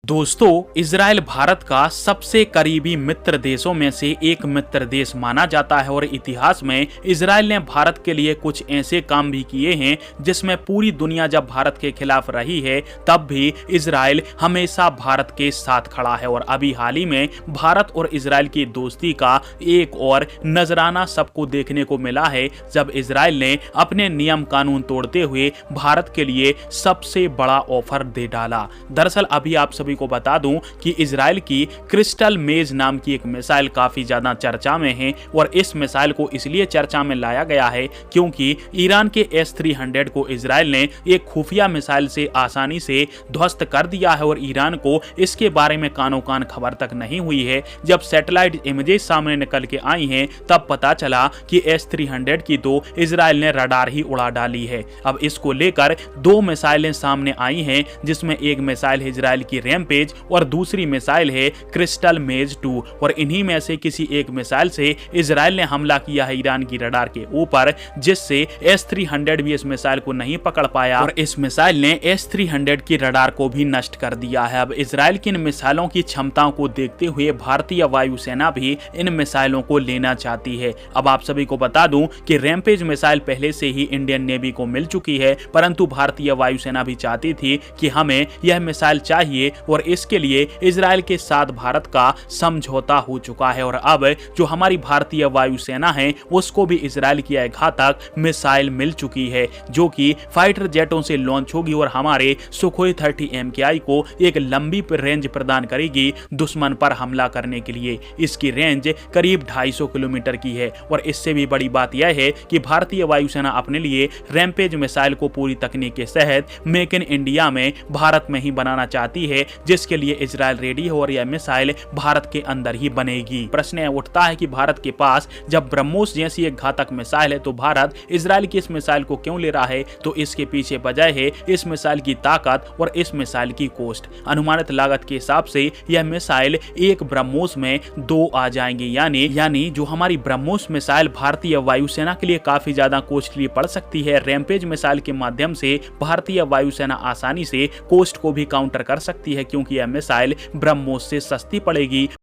दोस्तों, इजराइल भारत का सबसे करीबी मित्र देशों में से एक मित्र देश माना जाता है और इतिहास में इजराइल ने भारत के लिए कुछ ऐसे काम भी किए हैं जिसमें पूरी दुनिया जब भारत के खिलाफ रही है तब भी इजराइल हमेशा भारत के साथ खड़ा है। और अभी हाल ही में भारत और इजराइल की दोस्ती का एक और नजराना सबको देखने को मिला है जब इजराइल ने अपने नियम कानून तोड़ते हुए भारत के लिए सबसे बड़ा ऑफर दे डाला। दरअसल अभी आप सभी को बता दूं कि इजराइल की क्रिस्टल मेज नाम की एक मिसाइल काफी ज्यादा चर्चा में है और इस मिसाइल को इसलिए चर्चा में लाया गया है क्योंकि ईरान के S-300 को इजराइल ने एक खुफिया मिसाइल से आसानी से ध्वस्त कर दिया है और ईरान को इसके बारे में कानो कान खबर तक नहीं हुई है। जब सैटेलाइट इमेजेस सामने निकल के आई हैं तब पता चला कि S-300 की तो इजराइल ने रडार ही उड़ा डाली है। अब इसको लेकर दो मिसाइलें सामने आई हैं जिसमें एक मिसाइल है इजराइल की रैम्पेज और दूसरी मिसाइल है क्रिस्टल मेज 2 और इन्हीं में से किसी एक मिसाइल से इजराइल ने हमला किया है ईरान की रडार के ऊपर, जिससे S-300 भी इस मिसाइल को नहीं पकड़ पाया और इस मिसाइल ने S-300 की रडार को भी नष्ट कर दिया है। अब इजराइल की इन मिसाइलों की क्षमताओं को देखते हुए भारतीय वायुसेना भी इन मिसाइलों को लेना चाहती है। अब आप सभी को बता दूं कि रैम्पेज मिसाइल पहले से ही इंडियन नेवी को मिल चुकी है, परंतु भारतीय वायुसेना भी चाहती थी कि हमें यह मिसाइल चाहिए और इसके लिए इजराइल के साथ भारत का समझौता हो चुका है। और अब जो हमारी भारतीय वायुसेना है उसको भी इजराइल की घातक मिसाइल मिल चुकी है जो कि फाइटर जेटों से लॉन्च होगी और हमारे सुखोई 30 MKI को एक लंबी रेंज प्रदान करेगी दुश्मन पर हमला करने के लिए। इसकी रेंज करीब 250 किलोमीटर की है और इससे भी बड़ी बात यह है कि भारतीय वायुसेना अपने लिए रैम्पेज मिसाइल को पूरी तकनीक के तहत मेक इन इंडिया में भारत में ही बनाना चाहती है, जिसके लिए इजराइल रेडी है और यह मिसाइल भारत के अंदर ही बनेगी। प्रश्न उठता है कि भारत के पास जब ब्रह्मोस जैसी एक घातक मिसाइल है तो भारत इजराइल की इस मिसाइल को क्यों ले रहा है? तो इसके पीछे वजह है इस मिसाइल की ताकत और इस मिसाइल की कॉस्ट। अनुमानित लागत के हिसाब से यह मिसाइल एक ब्रह्मोस में 2 आ जाएंगे, यानी जो हमारी ब्रह्मोस मिसाइल भारतीय वायुसेना के लिए काफी ज्यादा कॉस्टली पड़ सकती है, रैम्पेज मिसाइल के माध्यम से भारतीय वायुसेना आसानी से कॉस्ट को भी काउंटर कर सकती है क्योंकि यह मिसाइल ब्रह्मोस से सस्ती पड़ेगी।